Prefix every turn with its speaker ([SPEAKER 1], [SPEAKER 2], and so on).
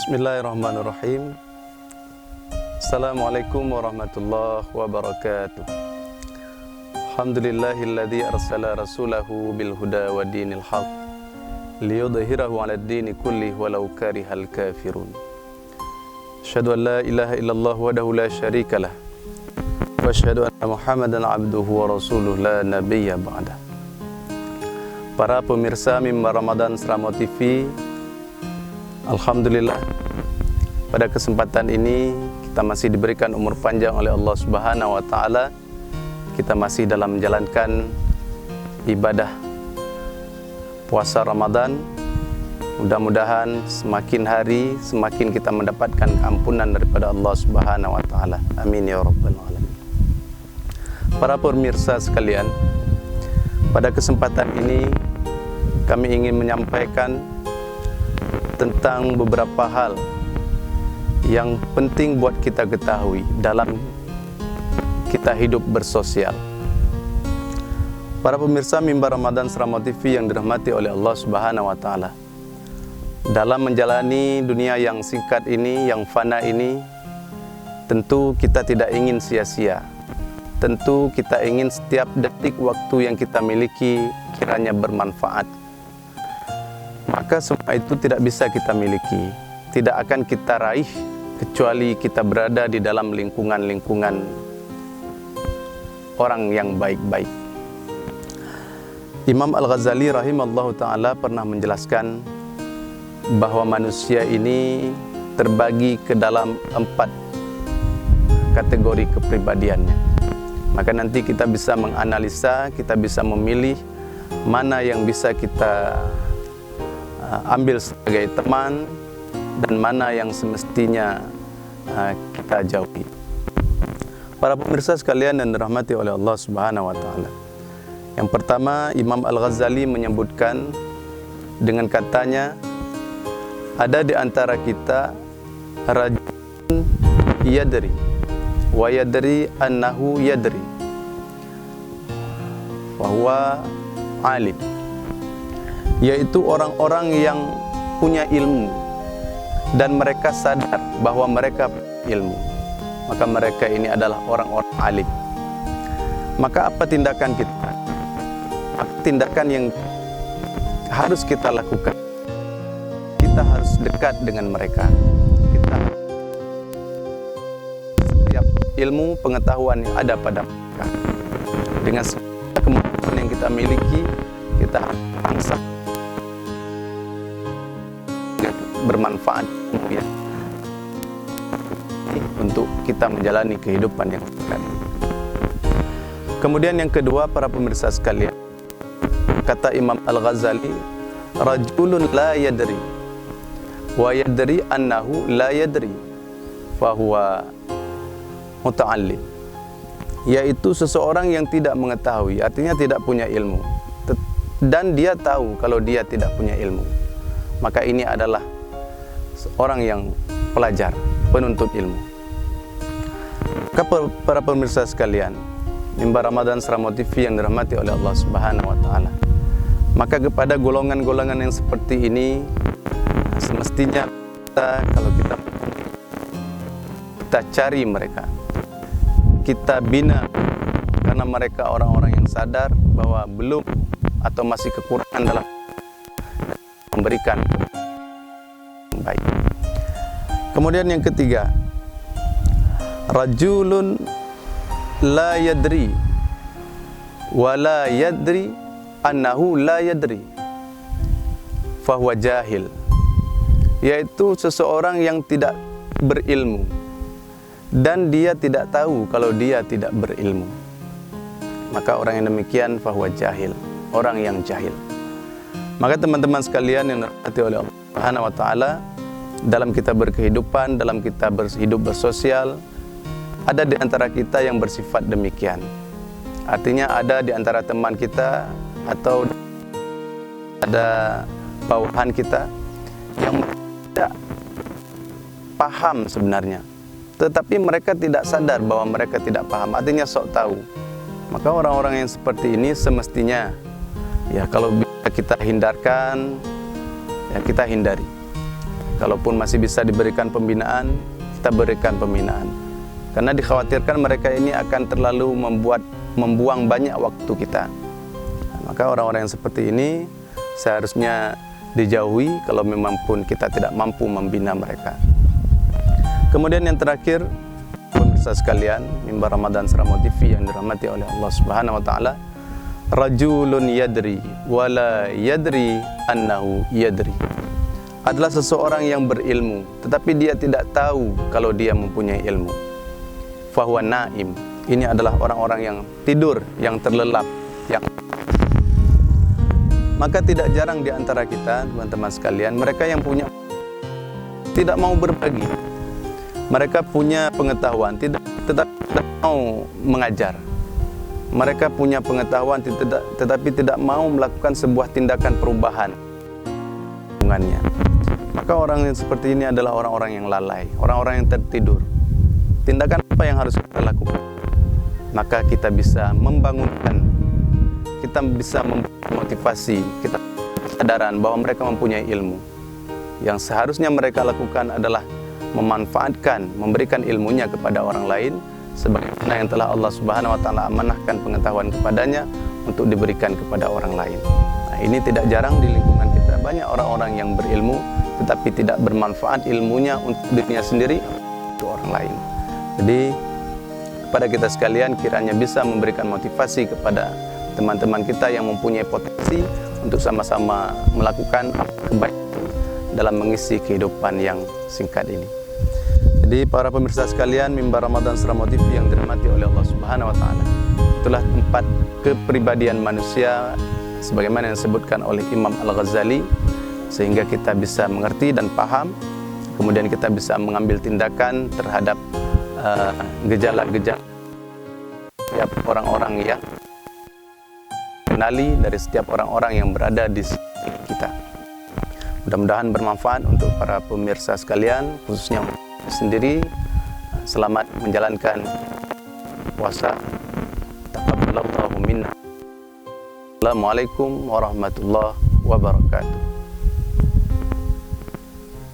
[SPEAKER 1] Bismillahirrahmanirrahim. Assalamualaikum warahmatullahi wabarakatuh. Alhamdulillahilladzi arsala rasulahu bil huda wa dinil haq liyudhhirahu 'alad dini kullih walau karihal kafirun. Asyhadu an la ilaha illallah wahdahu la syarikalah wa asyhadu anna Muhammadan 'abduhu wa rasuluh la nabiyya ba'dah. Para pemirsa Mimbar Ramadan Seramo TV, alhamdulillah, pada kesempatan ini kita masih diberikan umur panjang oleh Allah Subhanahu wa taala. Kita masih dalam menjalankan ibadah puasa Ramadan. Mudah-mudahan semakin hari semakin kita mendapatkan ampunan daripada Allah Subhanahu wa taala. Amin ya rabbal alamin. Para pemirsa sekalian, pada kesempatan ini kami ingin menyampaikan tentang beberapa hal yang penting buat kita ketahui dalam kita hidup bersosial. Para pemirsa Mimbar Ramadan Seramo TV yang dirahmati oleh Allah Subhanahu wa taala, dalam menjalani dunia yang singkat ini, yang fana ini, tentu kita tidak ingin sia-sia. Tentu kita ingin setiap detik waktu yang kita miliki kiranya bermanfaat. Maka semua itu tidak bisa kita miliki, tidak akan kita raih kecuali kita berada di dalam lingkungan-lingkungan orang yang baik-baik. Imam Al-Ghazali rahimallahu ta'ala pernah menjelaskan bahwa manusia ini terbagi ke dalam 4 kategori kepribadiannya. Maka nanti kita bisa menganalisa, kita bisa memilih mana yang bisa kita ambil sebagai teman dan mana yang semestinya kita jauhi. Para pemirsa sekalian yang dirahmati oleh Allah Subhanahu wa taala, yang pertama Imam Al-Ghazali menyebutkan dengan katanya, ada di antara kita rajulun yadri wa yadri annahu yadri wa huwa alim, yaitu orang-orang yang punya ilmu dan mereka sadar bahwa mereka ilmu, maka mereka ini adalah orang-orang alim. Maka apa tindakan kita? Tindakan yang harus kita lakukan, kita harus dekat dengan mereka. Kita setiap ilmu pengetahuan yang ada pada mereka, dengan segala kemampuan yang kita miliki, kita bangsa bermanfaat ya, untuk kita menjalani kehidupan yang sehat. Kemudian yang kedua, para pemirsa sekalian, kata Imam Al-Ghazali, rajulun la yadri wa yadri annahu la yadri fahuwa muta'allim, yaitu seseorang yang tidak mengetahui, artinya tidak punya ilmu, dan dia tahu kalau dia tidak punya ilmu, maka ini adalah orang yang pelajar, penuntut ilmu. Para pemirsa sekalian, Mimbar Ramadan Seramo TV yang dirahmati oleh Allah Subhanahu wa taala, maka kepada golongan-golongan yang seperti ini semestinya kalau kita cari mereka, kita bina, karena mereka orang-orang yang sadar bahwa belum atau masih kekurangan dalam memberikan baik. Kemudian yang ketiga, rajulun la yadri wa la yadri annahu la yadri fahuwa jahil, yaitu seseorang yang tidak berilmu dan dia tidak tahu kalau dia tidak berilmu, maka orang yang demikian fahuwa jahil, orang yang jahil. Maka teman-teman sekalian yang dirahmati oleh Allah Subhanahu wa taala, dalam kita berkehidupan, dalam kita berhidup bersosial, ada di antara kita yang bersifat demikian. Artinya ada di antara teman kita atau ada bawahan kita yang tidak paham sebenarnya, tetapi mereka tidak sadar bahwa mereka tidak paham, artinya sok tahu. Maka orang-orang yang seperti ini semestinya ya kalau bisa kita hindarkan, ya kita hindari. Kalaupun masih bisa diberikan pembinaan, kita berikan pembinaan. Karena dikhawatirkan mereka ini akan terlalu membuang banyak waktu kita. Maka orang-orang yang seperti ini seharusnya dijauhi kalau memang pun kita tidak mampu membina mereka. Kemudian yang terakhir, pemirsa sekalian, mimbar Ramadan Seramo TV yang dirahmati oleh Allah Subhanahu wa taala, rajulun yadri wala yadri annahu yadri. Adalah seseorang yang berilmu tetapi dia tidak tahu kalau dia mempunyai ilmu. Fahuwa naim. Ini adalah orang-orang yang tidur, yang terlelap, yang maka tidak jarang di antara kita, teman-teman sekalian, mereka yang punya tidak mau berbagi. Mereka punya pengetahuan, tidak mau mengajar. Mereka punya pengetahuan, tetapi tidak mau melakukan sebuah tindakan perubahan hubungannya. Maka orang yang seperti ini adalah orang-orang yang lalai, orang-orang yang tertidur. Tindakan apa yang harus kita lakukan? Maka kita bisa membangunkan, kita bisa memotivasi, kita kesadaran bahwa mereka mempunyai ilmu. Yang seharusnya mereka lakukan adalah memanfaatkan, memberikan ilmunya kepada orang lain sebagaimana yang telah Allah Subhanahu wa taala amanahkan pengetahuan kepadanya untuk diberikan kepada orang lain. Nah, ini tidak jarang di lingkungan kita, banyak orang-orang yang berilmu tetapi tidak bermanfaat ilmunya untuk dirinya sendiri, untuk orang lain. Jadi kepada kita sekalian kiranya bisa memberikan motivasi kepada teman-teman kita yang mempunyai potensi untuk sama-sama melakukan kebaikan dalam mengisi kehidupan yang singkat ini. Jadi para pemirsa sekalian, mimbar Ramadan Seramo TV yang dirahmati oleh Allah Subhanahu wa taala, itulah tempat kepribadian manusia sebagaimana yang disebutkan oleh Imam Al-Ghazali, sehingga kita bisa mengerti dan paham, kemudian kita bisa mengambil tindakan terhadap gejala-gejala setiap orang-orang yang kenali dari setiap orang-orang yang berada di sekitar kita. Mudah-mudahan bermanfaat untuk para pemirsa sekalian, khususnya sendiri. Selamat menjalankan puasa. Taqabbalallahu minna. Assalamualaikum warahmatullahi wabarakatuh.